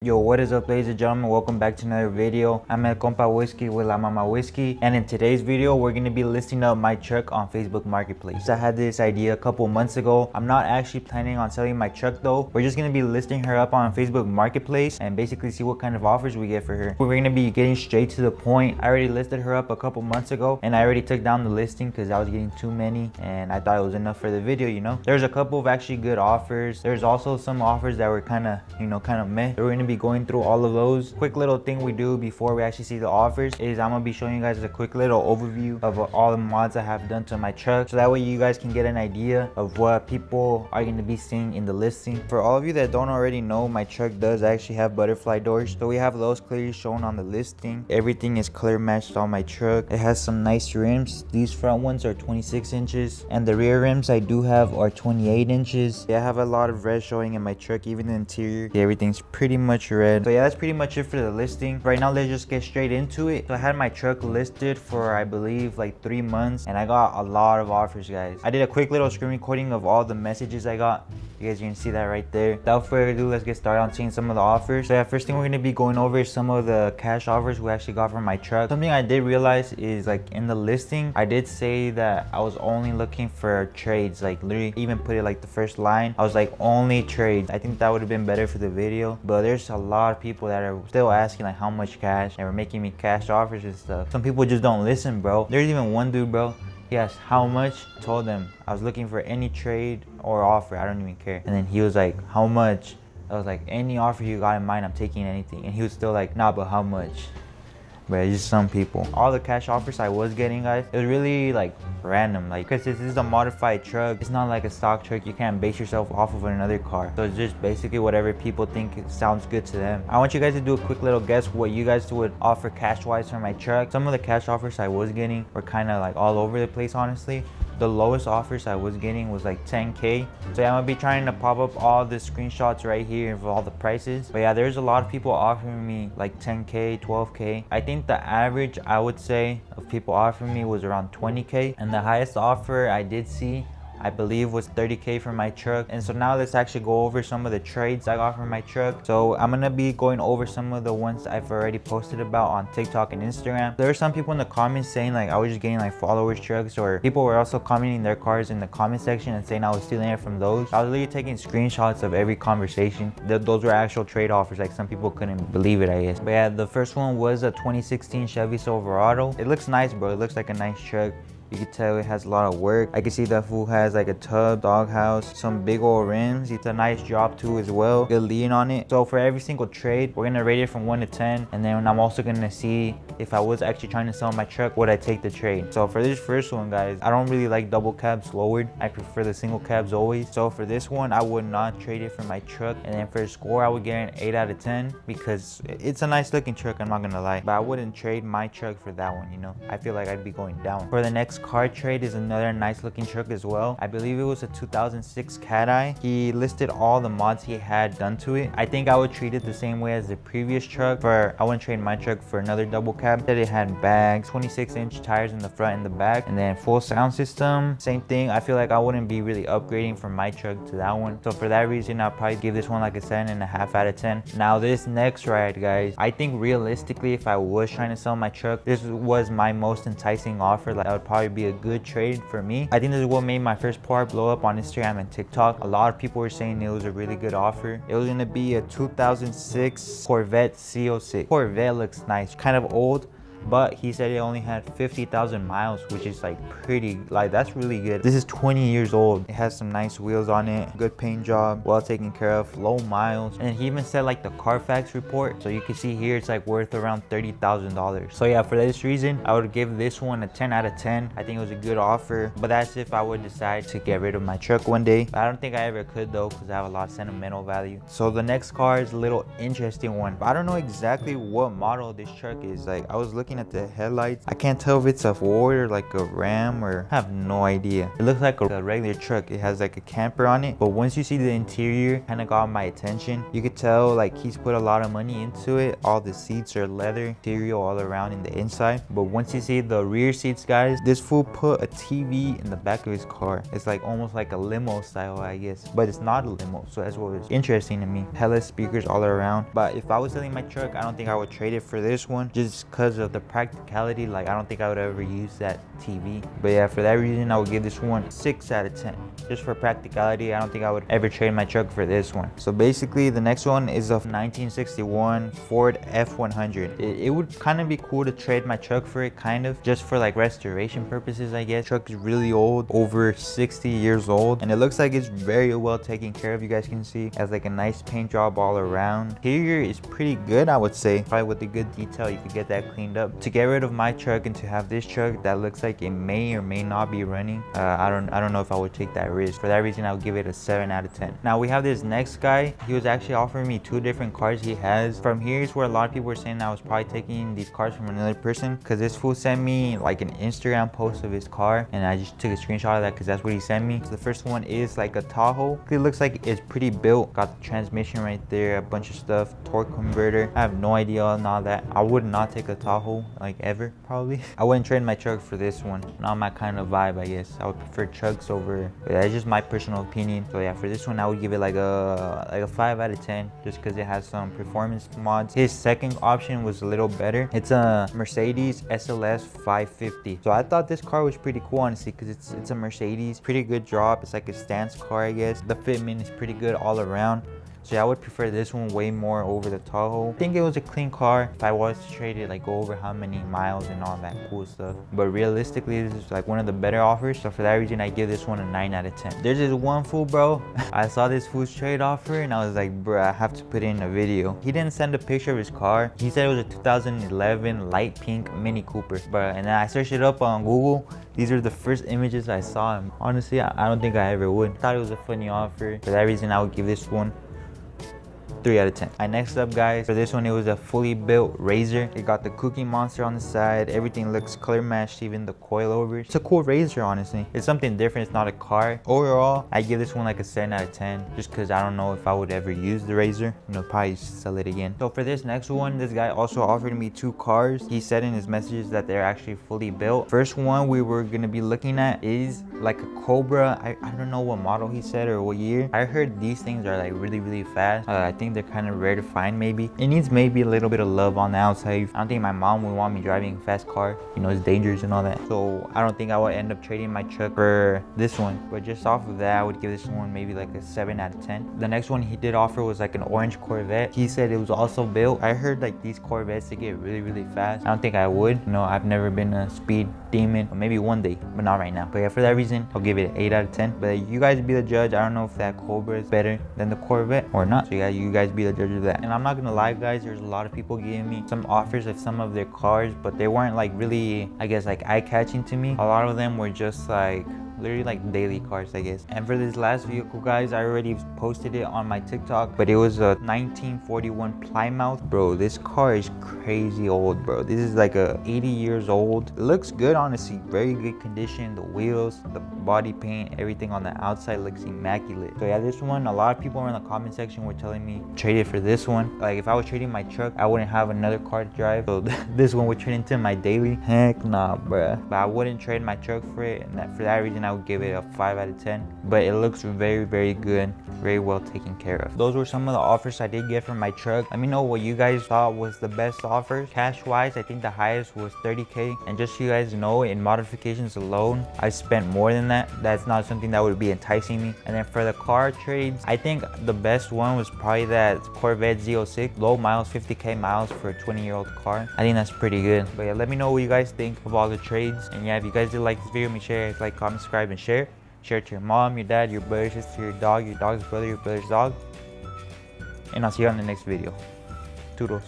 Yo, what is up, ladies and gentlemen? Welcome back to another video. I'm El Compa Whiskey with La Mamawhiski, and in today's video we're going to be listing up my truck on Facebook Marketplace. I had this idea a couple months ago. I'm not actually planning on selling my truck though. We're just going to be listing her up on Facebook Marketplace and basically see what kind of offers we get for her. We're going to be getting straight to the point. I already listed her up a couple months ago and I already took down the listing because I was getting too many and I thought it was enough for the video, you know. There's a couple of actually good offers. There's also some offers that were kind of meh. We're going to be going through all of those. Quick little thing we do before we actually see the offers is I'm gonna be showing you guys a quick little overview of all the mods I have done to my truck, so that way you guys can get an idea of what people are going to be seeing in the listing. For all of you that don't already know, my truck does actually have butterfly doors, so we have those clearly shown on the listing. Everything is clear matched on my truck. It has some nice rims. These front ones are 26 inches and the rear rims I do have are 28 inches. I have a lot of red showing in my truck, even the interior. Everything's pretty much red. So yeah, that's pretty much it for the listing. Right now, let's just get straight into it. So I had my truck listed for, I believe, like 3 months, and I got a lot of offers, guys. I did a quick little screen recording of all the messages I got. You guys can see that right there. Without further ado, let's get started on seeing some of the offers. So yeah, first thing we're going to be going over is some of the cash offers we actually got from my truck. Something I did realize is, like, in the listing, I did say that I was only looking for trades. Like, literally even put it like the first line. I was like, only trades. I think that would have been better for the video, but there's a lot of people that are still asking like how much cash, and were making me cash offers and stuff. Some people just don't listen, bro. There's even one dude, bro, he asked how much. Told him I was looking for any trade or offer, I don't even care. And then he was like, how much? I was like, any offer you got in mind, I'm taking anything. And he was still like, nah, but how much? But it's just some people. All the cash offers I was getting, guys, it was really like random, like, because this is a modified truck. It's not like a stock truck. You can't base yourself off of another car, so it's just basically whatever people think it sounds good to them. I want you guys to do a quick little guess what you guys would offer cash wise for my truck. Some of the cash offers I was getting were kind of like all over the place, honestly. The lowest offers I was getting was like 10K. So yeah, I'm gonna be trying to pop up all the screenshots right here of all the prices. But yeah, there's a lot of people offering me like 10K, 12K. I think the average, I would say, of people offering me was around 20K. And the highest offer I did see, I believe, was 30K for my truck. And so now let's actually go over some of the trades I got for my truck. So I'm gonna be going over some of the ones I've already posted about on TikTok and Instagram. There were some people in the comments saying like I was just getting like followers trucks, or people were also commenting their cars in the comment section and saying I was stealing it from those. I was literally taking screenshots of every conversation. Those were actual trade offers. Like, some people couldn't believe it, I guess. But yeah, the first one was a 2016 Chevy Silverado. It looks nice, bro. It looks like a nice truck. You can tell it has a lot of work. I can see that fool has like a tub, doghouse, some big old rims. It's a nice job too as well. Good lean on it. So for every single trade, we're gonna rate it from 1 to 10. And then I'm also gonna see if I was actually trying to sell my truck, would I take the trade? So for this first one, guys, I don't really like double cabs lowered. I prefer the single cabs always. So for this one, I would not trade it for my truck. And then for a score, I would get an 8 out of 10 because it's a nice looking truck, I'm not gonna lie. But I wouldn't trade my truck for that one, you know? I feel like I'd be going down. For the next car trade is another nice looking truck as well. I believe it was a 2006 Cat Eye. He listed all the mods he had done to it. I think I would treat it the same way as the previous truck. I wouldn't trade my truck for another double cab. That it had bags, 26-inch tires in the front and the back, and then full sound system. Same thing. I feel like I wouldn't be really upgrading from my truck to that one. So for that reason, I'll probably give this one like a 7.5 out of 10. Now this next ride, guys, I think realistically, if I was trying to sell my truck, this was my most enticing offer. Like, that would probably be a good trade for me. I think this is what made my first part blow up on Instagram and TikTok. A lot of people were saying it was a really good offer. It was gonna be a 2006 Corvette C06. Corvette looks nice, kind of old, but he said it only had 50,000 miles, which is like pretty, like, that's really good. This is 20 years old. It has some nice wheels on it, good paint job, well taken care of, low miles. And he even said like the Carfax report, so you can see here it's like worth around $30,000. So yeah, for this reason, I would give this one a 10 out of 10. I think it was a good offer, but that's if I would decide to get rid of my truck one day. But I don't think I ever could though, because I have a lot of sentimental value. So the next car is a little interesting one, but I don't know exactly what model this truck is. Like, I was looking looking at the headlights. I can't tell if it's a Ford or like a Ram, or I have no idea. It looks like a regular truck. It has like a camper on it, but once you see the interior, kind of got my attention. You could tell like he's put a lot of money into it. All the seats are leather, interior all around in the inside. But once you see the rear seats, guys, this fool put a TV in the back of his car. It's like almost like a limo style, I guess, but it's not a limo, so that's what was interesting to me. Hella speakers all around. But if I was selling my truck, I don't think I would trade it for this one, just because of the practicality. Like, I don't think I would ever use that TV. But yeah, for that reason, I would give this one 6 out of 10. Just for practicality, I don't think I would ever trade my truck for this one. So basically, the next one is a 1961 Ford F100. It would kind of be cool to trade my truck for it, kind of, just for like restoration purposes, I guess. Truck is really old, over 60 years old, and it looks like it's very well taken care of. You guys can see it has like a nice paint job all around. Interior is pretty good, I would say. Probably with the good detail, you could get that cleaned up. To get rid of my truck and to have this truck that looks like it may or may not be running, I don't know if I would take that risk. For that reason, I would give it a 7 out of 10. Now we have this next guy. He was actually offering me 2 different cars he has. From here is where a lot of people were saying I was probably taking these cars from another person, because this fool sent me like an Instagram post of his car, and I just took a screenshot of that because that's what he sent me. So the first one is like a Tahoe. It looks like it's pretty built. Got the transmission right there, a bunch of stuff, torque converter. I have no idea on all that. I would not take a Tahoe, like, ever, probably. I wouldn't trade my truck for this one. Not my kind of vibe, I guess. I would prefer trucks over, but that's just my personal opinion. So yeah, for this one, I would give it like a 5 out of 10, just because it has some performance mods. His second option was a little better. It's a Mercedes SLS 550. So I thought this car was pretty cool, honestly, because it's a Mercedes. Pretty good drop. It's like a stance car, I guess. The fitment is pretty good all around. So yeah, I would prefer this one way more over the Tahoe. I think it was a clean car. If I was to trade it, like, go over how many miles and all that cool stuff. But realistically, this is like one of the better offers. So for that reason, I give this one a 9 out of 10. There's this one fool, bro. I saw this fool's trade offer and I was like, bro, I have to put in a video. He didn't send a picture of his car. He said it was a 2011 light pink Mini Cooper. But and then I searched it up on Google. These are the first images I saw. And honestly, I don't think I ever would. Thought it was a funny offer. For that reason, I would give this one 3 out of 10. Next up, guys, for this one, it was a fully built Razor. It got the Cookie Monster on the side. Everything looks color matched, even the coilovers. It's a cool Razor, honestly. It's something different. It's not a car. Overall, I give this one like a 7 out of 10, just because I don't know if I would ever use the Razor. You know, probably sell it again. So for this next one, this guy also offered me 2 cars. He said in his messages that they're actually fully built. First one we were gonna be looking at is like a Cobra. I don't know what model he said or what year. I heard these things are like really fast. I think they're kind of rare to find. Maybe it needs maybe a little bit of love on the outside. I don't think my mom would want me driving a fast car, you know, it's dangerous and all that. So I don't think I would end up trading my truck for this one. But just off of that, I would give this one maybe like a 7 out of 10. The next one he did offer was like an orange Corvette. He said it was also built. I heard like these Corvettes, they get really fast. I don't think I would. You know, I've never been a speed demon. Or maybe one day, but not right now. But yeah, for that reason, I'll give it an 8 out of 10. But you guys be the judge. I don't know if that Cobra is better than the Corvette or not. So yeah, you guys be the judge of that. And I'm not gonna lie, guys, there's a lot of people giving me some offers of some of their cars, but they weren't like really, I guess, like eye-catching to me. A lot of them were just like literally like daily cars, I guess. And for this last vehicle, guys, I already posted it on my TikTok, but it was a 1941 Plymouth. Bro, this car is crazy old, bro. This is like a 80 years old. It looks good, honestly. Very good condition. The wheels, the body paint, everything on the outside looks immaculate. So yeah, this one, a lot of people in the comment section were telling me trade it for this one. Like, if I was trading my truck, I wouldn't have another car to drive, so this one would turn into my daily. Heck nah, bruh. But I wouldn't trade my truck for it, and for that reason, I would give it a 5 out of 10. But it looks very good, very well taken care of. Those were some of the offers I did get from my truck. Let me know what you guys thought was the best offer. Cash wise, I think the highest was 30K. And just so you guys know, in modifications alone, I spent more than that. That's not something that would be enticing me. And then for the car trades, I think the best one was probably that Corvette Z06, low miles, 50K miles for a 20-year-old car. I think that's pretty good. But yeah, let me know what you guys think of all the trades. And yeah, if you guys did like this video, make sure to like, comment, subscribe, and share. Share it to your mom, your dad, your brother, sister, your dog's brother, your brother's dog. And I'll see you on the next video. Toodles.